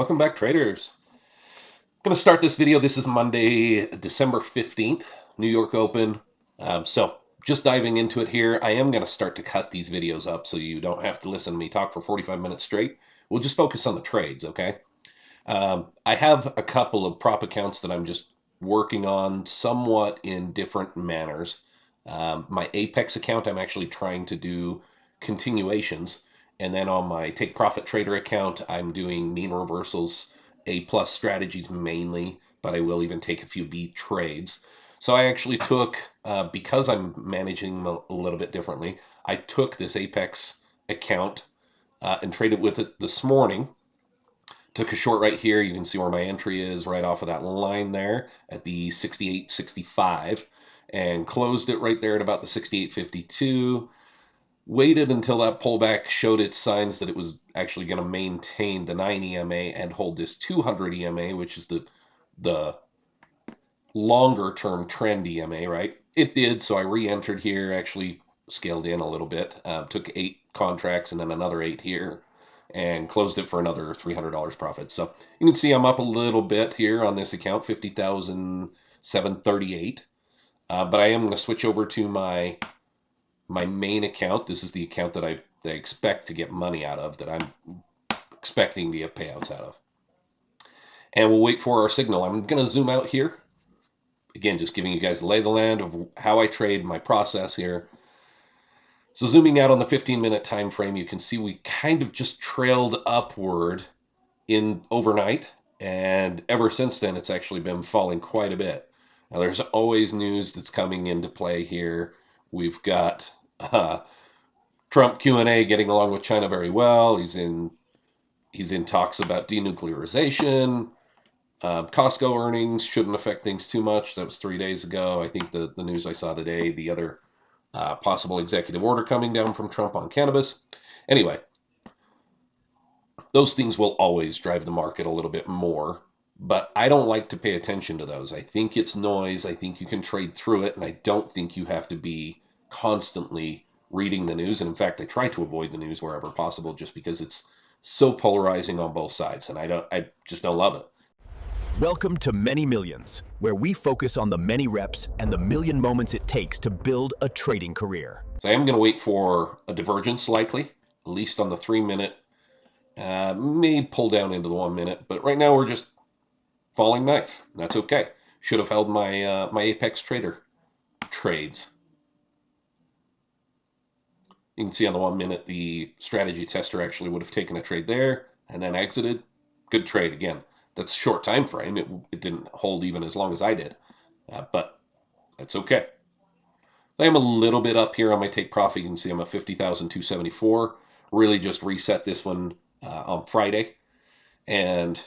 Welcome back, traders. I'm going to start this video. This is Monday, December 15th, New York Open. So just diving into it here, I am going to start to cut these videos up so you don't have to listen to me talk for 45 minutes straight. We'll just focus on the trades, okay? I have a couple of prop accounts that I'm just working on somewhat in different manners. My Apex account, I'm actually trying to do continuations. And then on my Take Profit Trader account, I'm doing mean reversals, A plus strategies mainly, but I will even take a few B trades. So I actually took, because I'm managing them a little bit differently, I took this Apex account and traded with it this morning. Took a short right here. You can see where my entry is right off of that line there at the 68.65 and closed it right there at about the 68.52. Waited until that pullback showed its signs that it was actually going to maintain the 9 EMA and hold this 200 EMA, which is the longer term trend EMA, right? It did, so I re-entered here, actually scaled in a little bit, took 8 contracts and then another 8 here, and closed it for another $300 profit. So you can see I'm up a little bit here on this account, 50,738. But I am going to switch over to my main account. This is the account that I expect to get money out of, that I'm expecting to get payouts out of. And we'll wait for our signal. I'm going to zoom out here. Again, just giving you guys the lay of the land of how I trade, my process here. So zooming out on the 15-minute time frame, you can see we kind of just trailed upward in overnight, and ever since then it's actually been falling quite a bit. Now there's always news that's coming into play here. We've got Trump Q&A getting along with China very well. He's in talks about denuclearization. Costco earnings shouldn't affect things too much. That was 3 days ago. I think the news I saw today, the other possible executive order coming down from Trump on cannabis. Anyway, those things will always drive the market a little bit more, but I don't like to pay attention to those. I think it's noise. I think you can trade through it, and I don't think you have to be constantly reading the news. And in fact, I try to avoid the news wherever possible, just because it's so polarizing on both sides, and I just don't love it. Welcome to Meny Millions, where we focus on the many reps and the million moments it takes to build a trading career. So I am going to wait for a divergence, likely, at least on the 3-minute. May pull down into the 1 minute, but right now we're just falling knife. That's okay. Should have held my my Apex Trader trades. You can see on the 1 minute the strategy tester actually would have taken a trade there and then exited. Good trade again. That's a short time frame. It didn't hold even as long as I did, but that's okay. I am a little bit up here on my take profit. You can see I'm at 50,274. Really just reset this one on Friday, and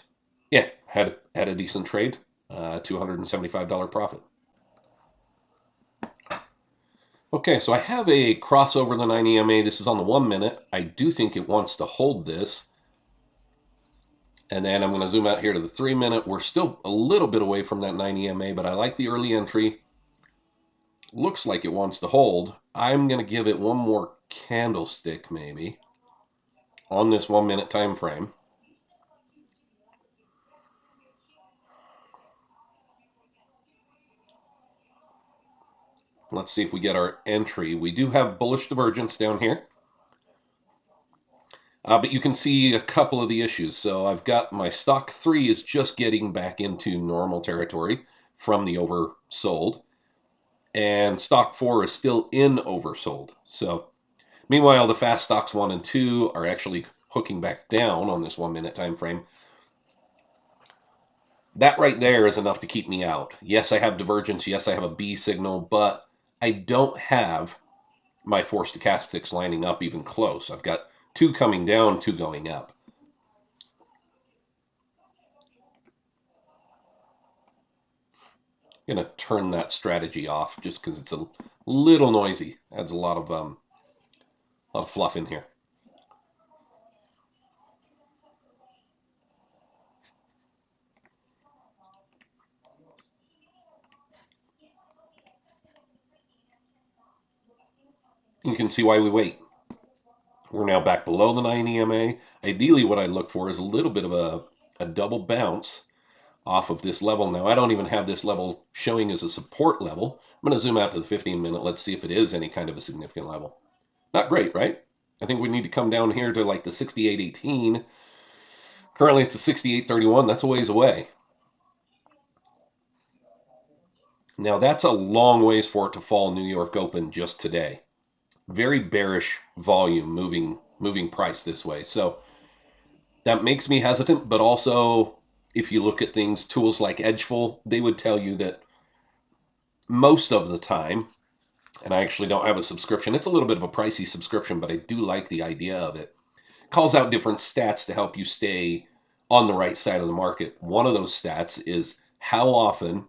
yeah, had a decent trade, $275 profit. Okay, so I have a crossover the 9 EMA. This is on the 1 minute. I do think it wants to hold this. And then I'm going to zoom out here to the 3 minute. We're still a little bit away from that 9 EMA, but I like the early entry. Looks like it wants to hold. I'm going to give it one more candlestick maybe on this 1 minute time frame. Let's see if we get our entry. We do have bullish divergence down here. But you can see a couple of the issues. So I've got my stock 3 is just getting back into normal territory from the oversold. And stock 4 is still in oversold. So meanwhile, the fast stocks 1 and 2 are actually hooking back down on this 1 minute time frame. That right there is enough to keep me out. Yes, I have divergence. Yes, I have a B signal, but I don't have my 4 stochastics lining up even close. I've got 2 coming down, 2 going up. I'm going to turn that strategy off just because it's a little noisy. Adds a lot of fluff in here. You can see why we wait. We're now back below the 9 EMA. Ideally, what I look for is a little bit of a a double bounce off of this level. Now, I don't even have this level showing as a support level. I'm going to zoom out to the 15-minute. Let's see if it is any kind of a significant level. Not great, right? I think we need to come down here to like the 68.18. Currently, it's a 68.31. That's a ways away. Now, that's a long ways for it to fall New York Open just today. Very bearish volume moving price this way. So that makes me hesitant, but also if you look at things, tools like Edgeful, they would tell you that most of the time, and I actually don't have a subscription. It's a little bit of a pricey subscription, but I do like the idea of it. Calls out different stats to help you stay on the right side of the market. One of those stats is how often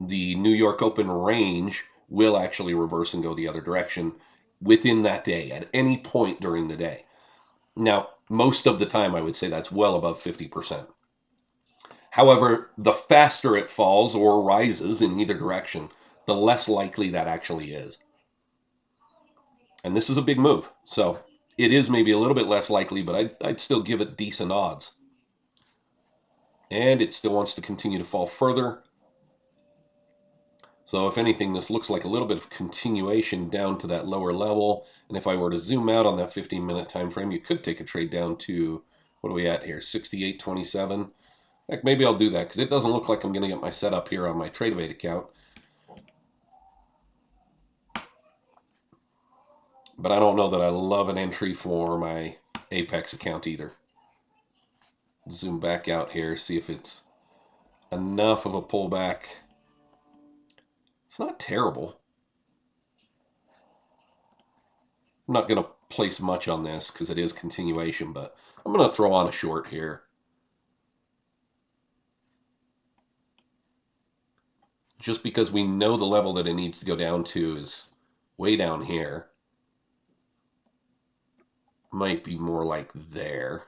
the New York Open range will actually reverse and go the other direction within that day at any point during the day. Now, most of the time, I would say that's well above 50%. However, the faster it falls or rises in either direction, the less likely that actually is. And this is a big move. So it is maybe a little bit less likely, but I'd still give it decent odds. And it still wants to continue to fall further. So if anything, this looks like a little bit of continuation down to that lower level. And if I were to zoom out on that 15-minute time frame, you could take a trade down to, what are we at here, 68.27. Heck, maybe I'll do that because it doesn't look like I'm going to get my setup here on my TradeAvate account. But I don't know that I love an entry for my Apex account either. Zoom back out here, see if it's enough of a pullback. It's not terrible. I'm not going to place much on this because it is continuation, but I'm going to throw on a short here. Just because we know the level that it needs to go down to is way down here. Might be more like there.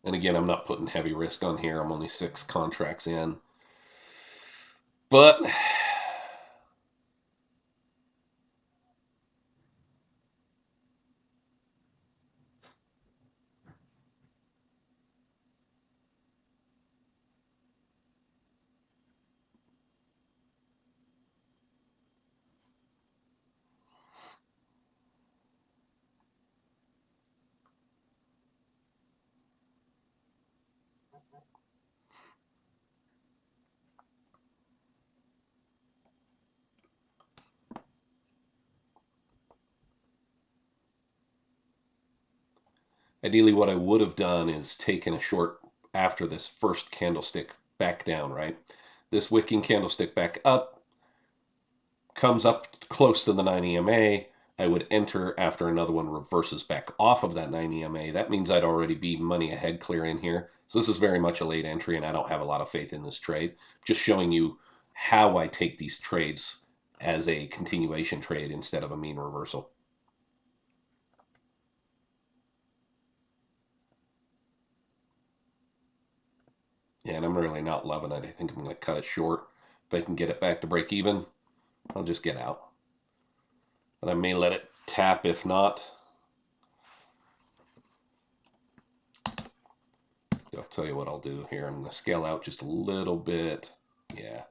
And again, I'm not putting heavy risk on here. I'm only 6 contracts in. But ideally, what I would have done is taken a short after this first candlestick back down, right? This wicking candlestick back up comes up close to the 9 EMA. I would enter after another one reverses back off of that 9 EMA. That means I'd already be money ahead clear in here. So this is very much a late entry, and I don't have a lot of faith in this trade. Just showing you how I take these trades as a continuation trade instead of a mean reversal. Yeah, and I'm really not loving it. I think I'm going to cut it short. If I can get it back to break even, I'll just get out. But I may let it tap if not. I'll tell you what I'll do here. I'm going to scale out just a little bit. Yeah.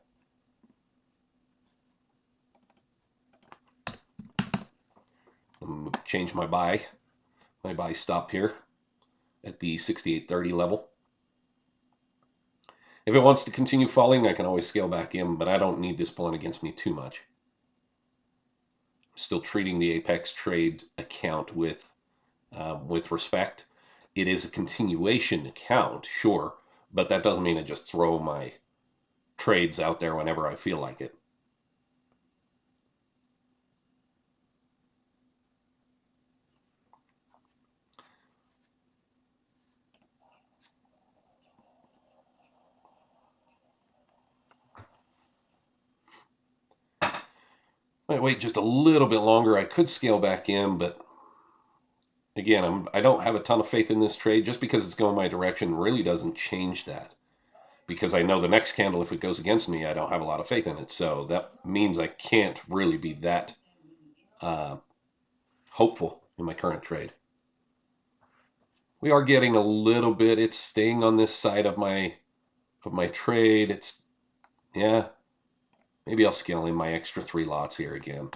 I'm going to change my buy stop here at the 68.30 level. If it wants to continue falling, I can always scale back in, but I don't need this pulling against me too much. I'm still treating the Apex trade account with respect. It is a continuation account, sure, but that doesn't mean I just throw my trades out there whenever I feel like it. Might wait just a little bit longer. I could scale back in, but again, I don't have a ton of faith in this trade. Just because it's going my direction really doesn't change that. Because I know the next candle, if it goes against me, I don't have a lot of faith in it. So that means I can't really be that hopeful in my current trade. We are getting a little bit. It's staying on this side of my trade. It's, yeah, maybe I'll scale in my extra 3 lots here again.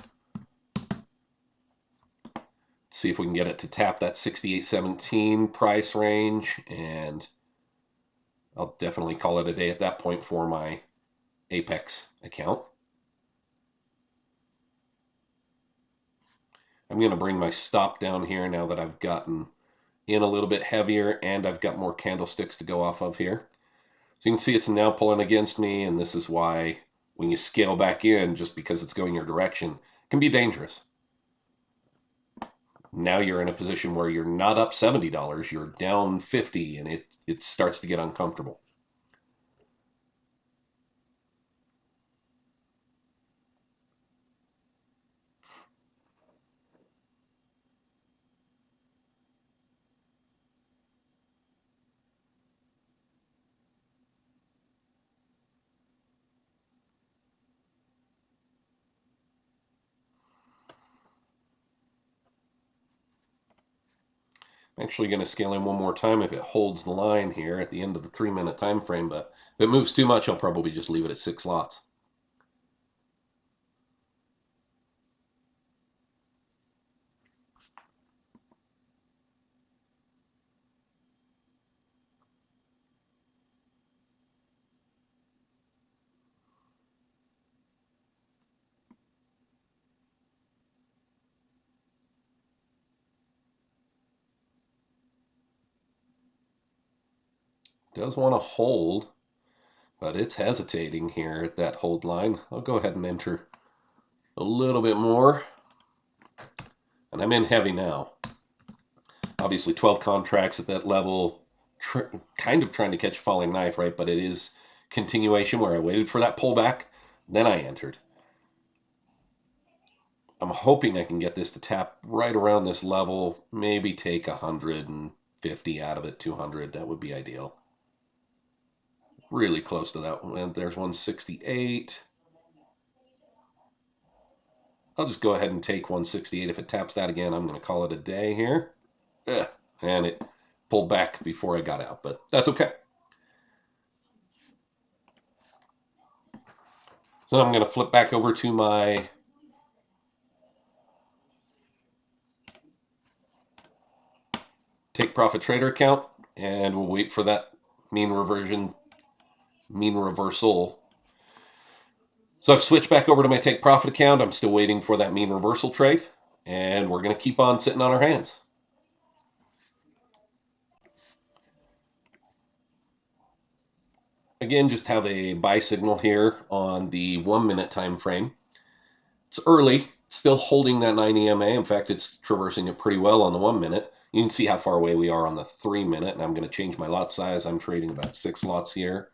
See if we can get it to tap that 68.17 price range, and I'll definitely call it a day at that point for my Apex account. I'm going to bring my stop down here now that I've gotten in a little bit heavier and I've got more candlesticks to go off of here. So you can see it's now pulling against me, and this is why when you scale back in just because it's going your direction, it can be dangerous. Now you're in a position where you're not up $70, you're down 50, and it starts to get uncomfortable. I'm actually going to scale in one more time if it holds the line here at the end of the 3-minute time frame, but if it moves too much, I'll probably just leave it at 6 lots. Does want to hold, but it's hesitating here at that hold line. I'll go ahead and enter a little bit more, and I'm in heavy now. Obviously 12 contracts at that level, kind of trying to catch a falling knife, right? But it is continuation where I waited for that pullback, then I entered. I'm hoping I can get this to tap right around this level, maybe take 150 out of it, 200. That would be ideal. Really close to that one. There's 168. I'll just go ahead and take 168. If it taps that again, I'm going to call it a day here. Ugh. And it pulled back before I got out, but that's okay. So I'm going to flip back over to my take profit trader account, and we'll wait for that mean reversion, mean reversal. So I've switched back over to my take profit account. I'm still waiting for that mean reversal trade, and we're going to keep on sitting on our hands. Again, just have a buy signal here on the 1-minute time frame. It's early, still holding that 9 EMA. In fact, it's traversing it pretty well on the 1-minute. You can see how far away we are on the 3-minute, and I'm going to change my lot size. I'm trading about 6 lots here.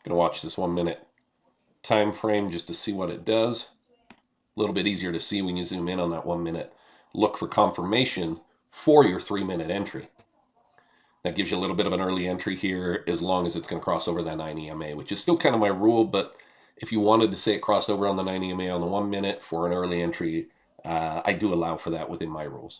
Going to watch this 1-minute time frame just to see what it does. A little bit easier to see when you zoom in on that 1-minute. Look for confirmation for your 3-minute entry. That gives you a little bit of an early entry here as long as it's going to cross over that 9 EMA, which is still kind of my rule, but if you wanted to say it crossed over on the 9 EMA on the 1-minute for an early entry, I do allow for that within my rules.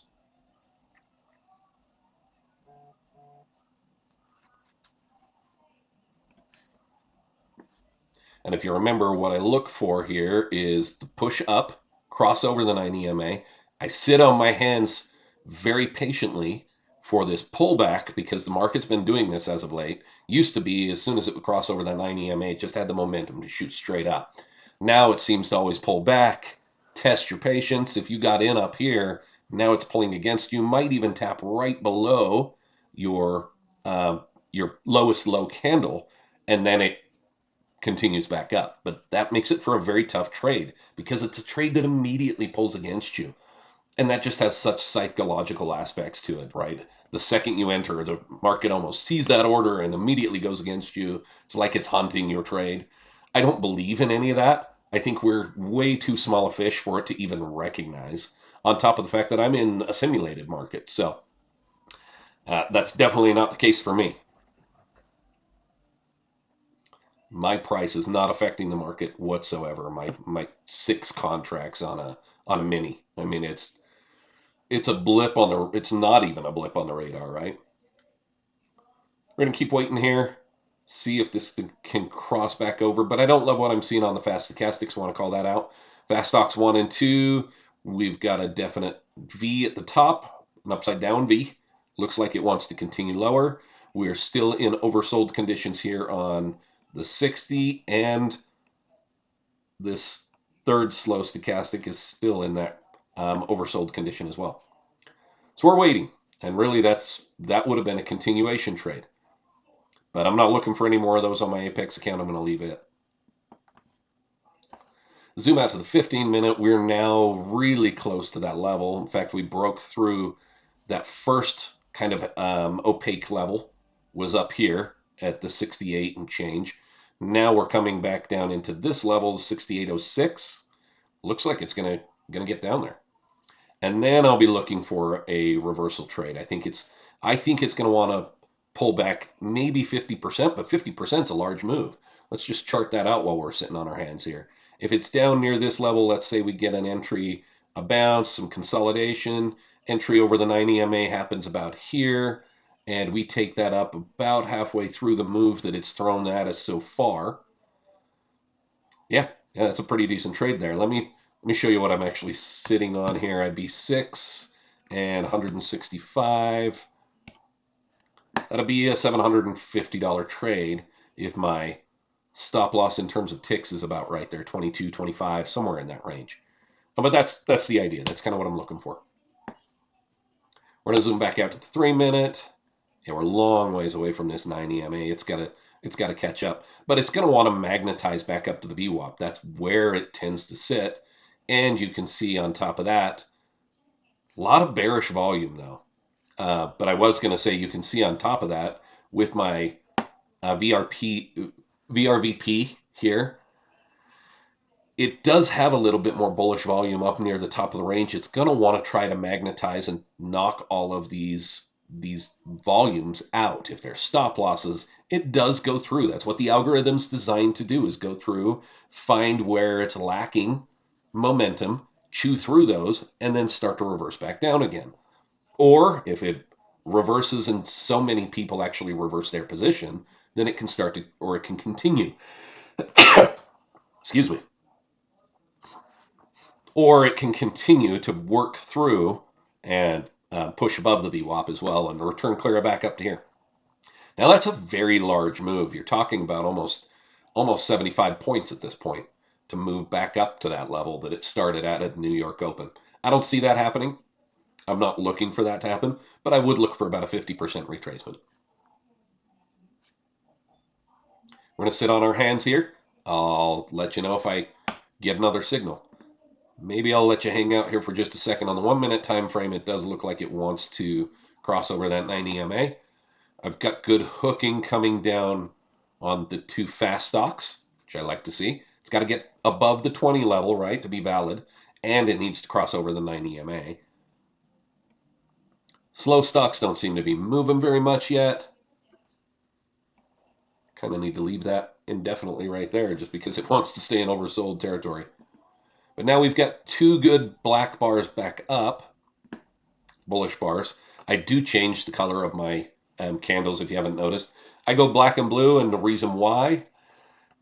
And if you remember, what I look for here is the push up, cross over the 9 EMA. I sit on my hands very patiently for this pullback because the market's been doing this as of late. Used to be as soon as it would cross over the 9 EMA, it just had the momentum to shoot straight up. Now it seems to always pull back. Test your patience. If you got in up here, now it's pulling against you. Might even tap right below your lowest low candle, and then it continues back up. But that makes it for a very tough trade because it's a trade that immediately pulls against you. And that just has such psychological aspects to it, right? The second you enter, the market almost sees that order and immediately goes against you. It's like it's hunting your trade. I don't believe in any of that. I think we're way too small a fish for it to even recognize on top of the fact that I'm in a simulated market. So that's definitely not the case for me. My price is not affecting the market whatsoever. My 6 contracts on a mini. I mean, it's a blip on the. It's not even a blip on the radar, right? We're gonna keep waiting here, see if this can cross back over. But I don't love what I'm seeing on the fast stochastics. Want to call that out? Fast stocks 1 and 2. We've got a definite V at the top, an upside down V. Looks like it wants to continue lower. We're still in oversold conditions here on the 60, and this third slow stochastic is still in that oversold condition as well. So we're waiting, and really that would have been a continuation trade. But I'm not looking for any more of those on my Apex account. I'm going to leave it. Zoom out to the 15-minute. We're now really close to that level. In fact, we broke through that first kind of opaque level, was up here at the 68 and change. Now we're coming back down into this level, 68.06. Looks like it's gonna get down there. And then I'll be looking for a reversal trade. I think it's gonna want to pull back maybe 50%, but 50% is a large move. Let's just chart that out while we're sitting on our hands here. If it's down near this level, let's say we get an entry, a bounce, some consolidation, entry over the 90 MA happens about here, and we take that up about halfway through the move that it's thrown at us so far. Yeah, that's a pretty decent trade there. Let me show you what I'm actually sitting on here. I'd be 6 and 165. That'll be a $750 trade if my stop loss in terms of ticks is about right there, 22, 25, somewhere in that range. But that's the idea. That's kind of what I'm looking for. We're going to zoom back out to the 3-minute. Yeah, we're a long ways away from this 90 MA. It's got to catch up. But it's going to want to magnetize back up to the V-WAP. That's where it tends to sit. And you can see on top of that, a lot of bearish volume, though. But I was going to say you can see on top of that with my VRVP here, it does have a little bit more bullish volume up near the top of the range. It's going to want to try to magnetize and knock all of these volumes out. If there's stop losses, it does go through. That's what the algorithm's designed to do, is go through, find where it's lacking momentum, chew through those, and then start to reverse back down again. Or if it reverses and so many people actually reverse their position, then it can start to, or it can continue. Excuse me. Or it can continue to work through and push above the V-WAP as well and return clear back up to here. Now that's a very large move. You're talking about almost 75 points at this point to move back up to that level that it started at the New York Open. I don't see that happening. I'm not looking for that to happen, but I would look for about a 50% retracement. We're going to sit on our hands here. I'll let you know if I get another signal. Maybe I'll let you hang out here for just a second. On the 1-minute time frame, it does look like it wants to cross over that 90 MA. I've got good hooking coming down on the 2 fast stocks, which I like to see. It's got to get above the 20 level, right, to be valid, and it needs to cross over the 90 MA. Slow stocks don't seem to be moving very much yet. Kind of need to leave that indefinitely right there just because it wants to stay in oversold territory. But now we've got 2 good black bars back up, bullish bars. I do change the color of my candles if you haven't noticed. I go black and blue, and the reason why,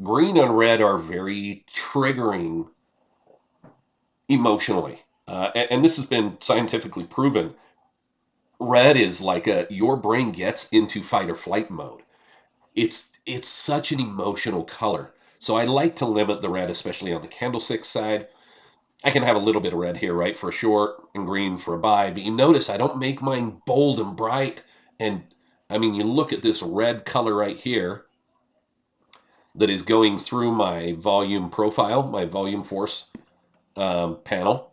green and red are very triggering emotionally. And this has been scientifically proven. Red is like your brain gets into fight or flight mode. It's such an emotional color. So I like to limit the red, especially on the candlestick side. I can have a little bit of red here, right, for a short, and green for a buy. But you notice I don't make mine bold and bright. And, I mean, you look at this red color right here that is going through my volume profile, my volume force panel.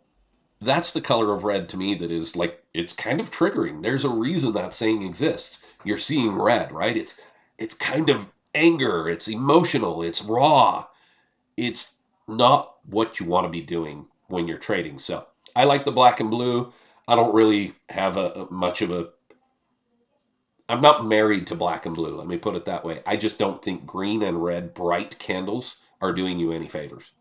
That's the color of red to me that is like, it's kind of triggering. There's a reason that saying exists. You're seeing red, right? It's kind of anger. It's emotional. It's raw. It's not what you want to be doing when you're trading. So I like the black and blue. I don't really have much of a. I'm not married to black and blue. Let me put it that way. I just don't think green and red bright candles are doing you any favors.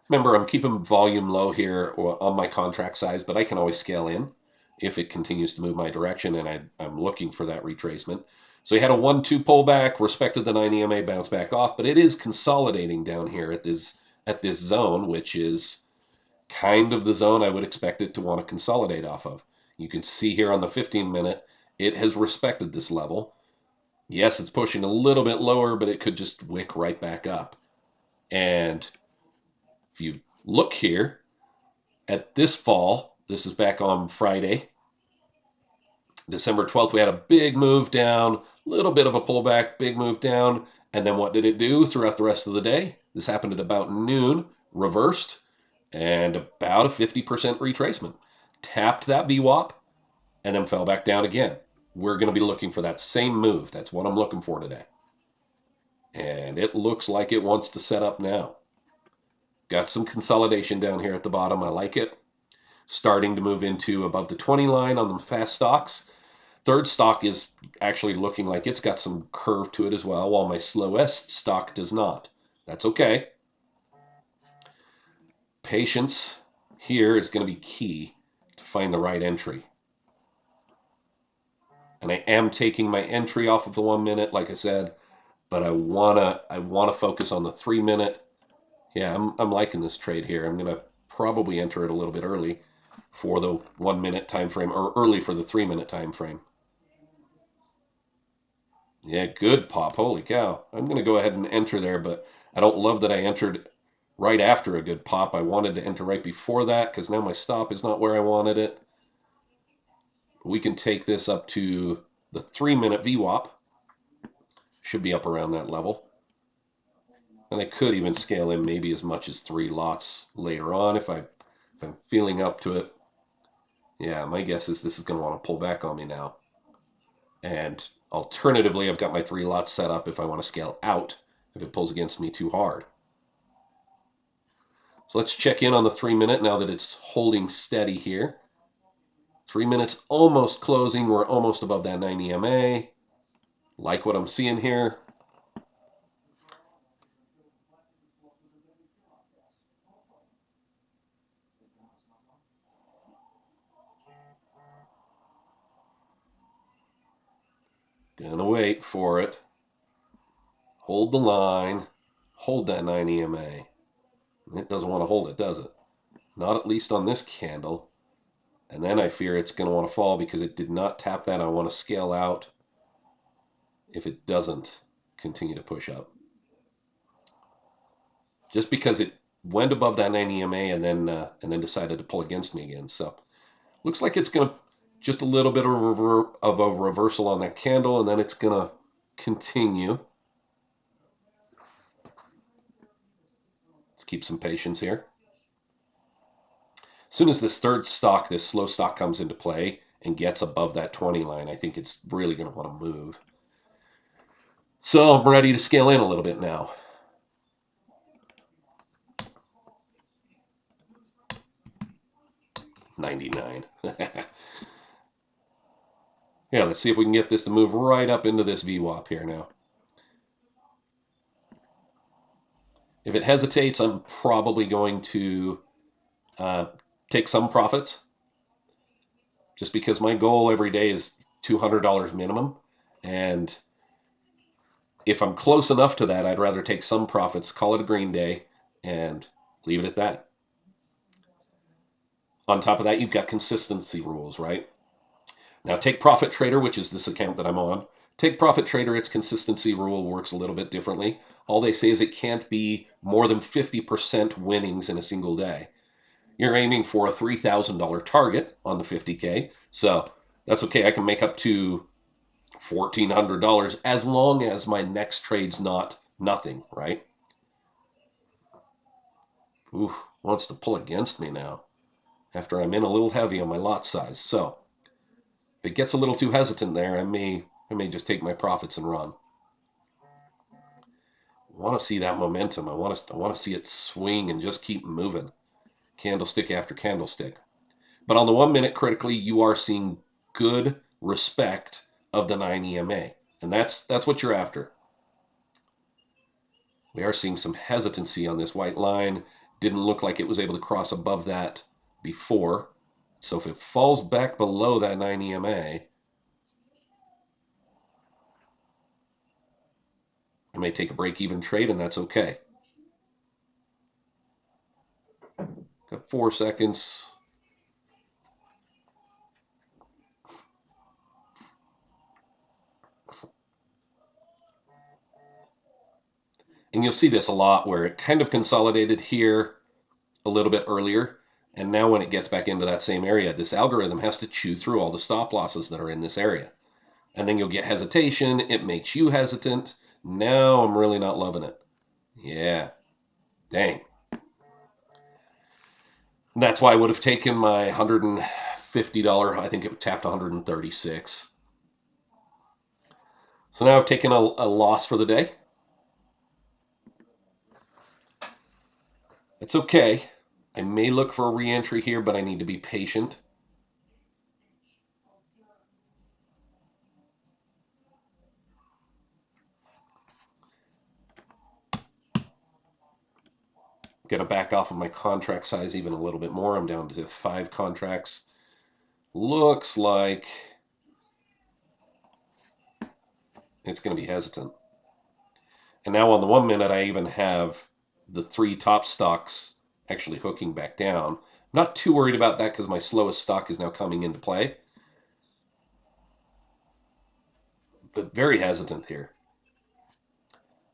Remember, I'm keeping volume low here on my contract size, but I can always scale in if it continues to move my direction, and I'm looking for that retracement. So you had a 1-2 pullback, respected the 9 EMA, bounce back off, but it is consolidating down here at this zone, which is kind of the zone I would expect it to want to consolidate off of. You can see here on the 15-minute, it has respected this level. Yes, it's pushing a little bit lower, but it could just wick right back up. And if you look here at this fall, this is back on Friday, December 12th, we had a big move down, a little bit of a pullback, big move down. And then what did it do throughout the rest of the day? This happened at about noon, reversed, and about a 50% retracement. Tapped that V-WAP, and then fell back down again. We're going to be looking for that same move. That's what I'm looking for today. And it looks like it wants to set up now. Got some consolidation down here at the bottom. I like it. Starting to move into above the 20 line on the fast stocks. Third stock is actually looking like it's got some curve to it as well, while my slowest stock does not. That's okay. Patience here is going to be key to find the right entry. And I am taking my entry off of the 1 minute, like I said, but I wanna focus on the 3 minute. Yeah, I'm liking this trade here. I'm gonna probably enter it a little bit early for the 1 minute time frame, or early for the 3 minute time frame. Yeah, good pop. Holy cow. I'm going to go ahead and enter there, but I don't love that I entered right after a good pop. I wanted to enter right before that because now my stop is not where I wanted it. We can take this up to the 3 minute VWAP. Should be up around that level. And I could even scale in maybe as much as 3 lots later on if I'm feeling up to it. Yeah, my guess is this is going to want to pull back on me now. And alternatively, I've got my 3 lots set up if I want to scale out if it pulls against me too hard. So let's check in on the 3 minute now that it's holding steady here. 3 minutes almost closing. We're almost above that 9 EMA. Like what I'm seeing here. Gonna wait for it. Hold the line. Hold that 9 EMA. It doesn't want to hold it, does it? Not at least on this candle. And then I fear it's going to want to fall because it did not tap that. I want to scale out if it doesn't continue to push up. Just because it went above that 9 EMA and then decided to pull against me again. So looks like it's going to just a little bit of a reversal on that candle, and then it's going to continue. Let's keep some patience here. As soon as this third stock, this slow stock comes into play and gets above that 20 line, I think it's really going to want to move. So I'm ready to scale in a little bit now. $99. Yeah, let's see if we can get this to move right up into this VWAP here now. If it hesitates, I'm probably going to take some profits, just because my goal every day is $200 minimum. And if I'm close enough to that, I'd rather take some profits, call it a green day, and leave it at that. On top of that, you've got consistency rules, right? Now, Take Profit Trader, which is this account that I'm on, Take Profit Trader, its consistency rule works a little bit differently. All they say is it can't be more than 50% winnings in a single day. You're aiming for a $3,000 target on the 50K, so that's okay. I can make up to $1,400 as long as my next trade's not nothing, right? Ooh, wants to pull against me now after I'm in a little heavy on my lot size. So if it gets a little too hesitant there, I may just take my profits and run. I want to see that momentum. I want to see it swing and just keep moving, candlestick after candlestick. But on the 1 minute, critically, you are seeing good respect of the 9 EMA, and that's what you're after. We are seeing some hesitancy on this white line. Didn't look like it was able to cross above that before. So if it falls back below that 9 EMA, I may take a break-even trade, and that's okay. Got 4 seconds. And you'll see this a lot where it kind of consolidated here a little bit earlier. And now when it gets back into that same area, this algorithm has to chew through all the stop losses that are in this area. And then you'll get hesitation. It makes you hesitant. Now I'm really not loving it. Yeah. Dang. And that's why I would have taken my $150. I think it tapped 136. So now I've taken a loss for the day. It's okay. I may look for a re-entry here, but I need to be patient. Going to back off of my contract size even a little bit more. I'm down to 5 contracts. Looks like it's going to be hesitant. And now on the 1 minute, I even have the 3 top stocks actually hooking back down. Not too worried about that because my slowest stock is now coming into play. But very hesitant here.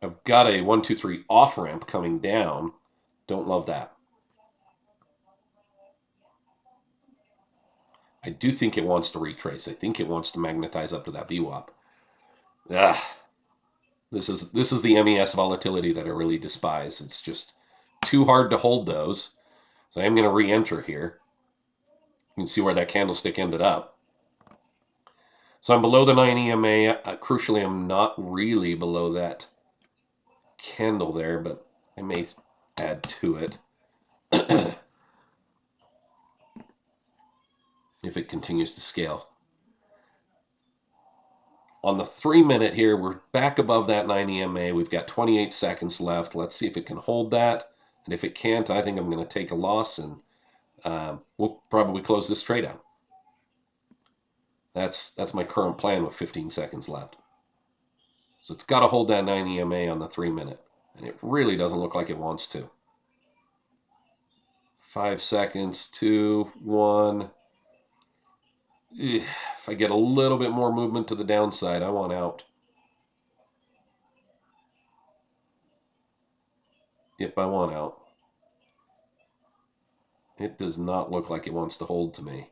I've got a 1, 2, 3 off ramp coming down. Don't love that. I do think it wants to retrace. I think it wants to magnetize up to that V-WAP. This is the MES volatility that I really despise. It's just too hard to hold those. So I am going to re-enter here. You can see where that candlestick ended up. So I'm below the 9 EMA. Crucially, I'm not really below that candle there, but I may add to it if it continues to scale. On the 3 minute here, we're back above that 9 EMA. We've got 28 seconds left. Let's see if it can hold that. And if it can't, I think I'm going to take a loss, and we'll probably close this trade out. That's my current plan with 15 seconds left. So it's got to hold that 9 EMA on the 3 minute. And it really doesn't look like it wants to. 5 seconds, 2, 1. If I get a little bit more movement to the downside, I want out. Yep, I want out. It does not look like it wants to hold to me.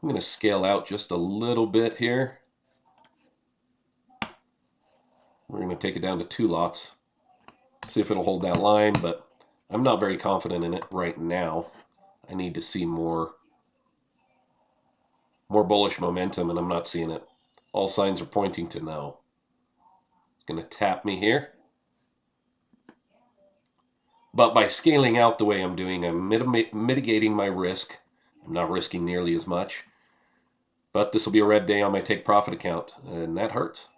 I'm going to scale out just a little bit here. We're going to take it down to 2 lots. See if it'll hold that line, but I'm not very confident in it right now. I need to see more bullish momentum, and I'm not seeing it. All signs are pointing to no. It's going to tap me here. But by scaling out the way I'm doing, I'm mitigating my risk. I'm not risking nearly as much. But this will be a red day on my take profit account, and that hurts.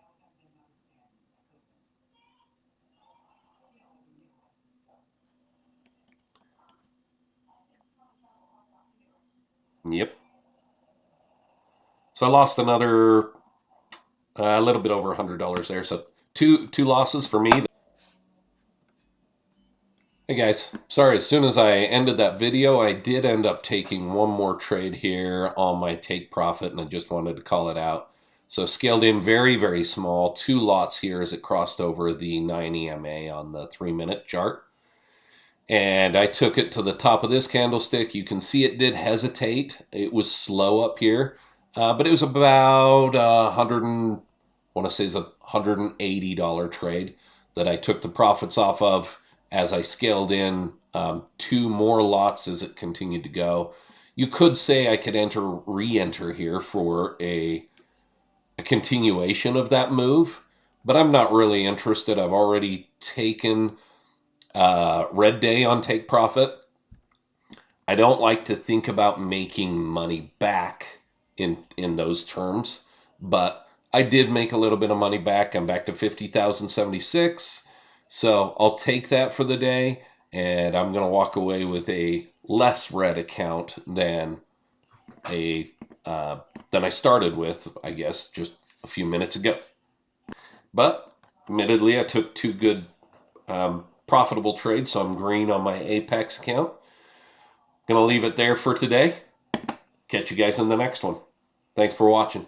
Yep. So I lost another a little bit over $100 there. So two losses for me. Hey guys, sorry, as soon as I ended that video, I did end up taking one more trade here on my take profit, and I just wanted to call it out. So scaled in very, very small, 2 lots here as it crossed over the 9 EMA on the 3 minute chart. And I took it to the top of this candlestick. You can see it did hesitate. It was slow up here, but it was about I want to say it's a $180 trade. that I took the profits off of as I scaled in 2 more lots as it continued to go. You could say I could re-enter here for a continuation of that move, but I'm not really interested. I've already taken red day on take profit. I don't like to think about making money back in those terms, but I did make a little bit of money back. I'm back to 50,076. So I'll take that for the day, and I'm going to walk away with a less red account a than I started with, I guess, just a few minutes ago. But admittedly, I took 2 good profitable trades, so I'm green on my Apex account. Gonna leave it there for today. Catch you guys in the next one. Thanks for watching.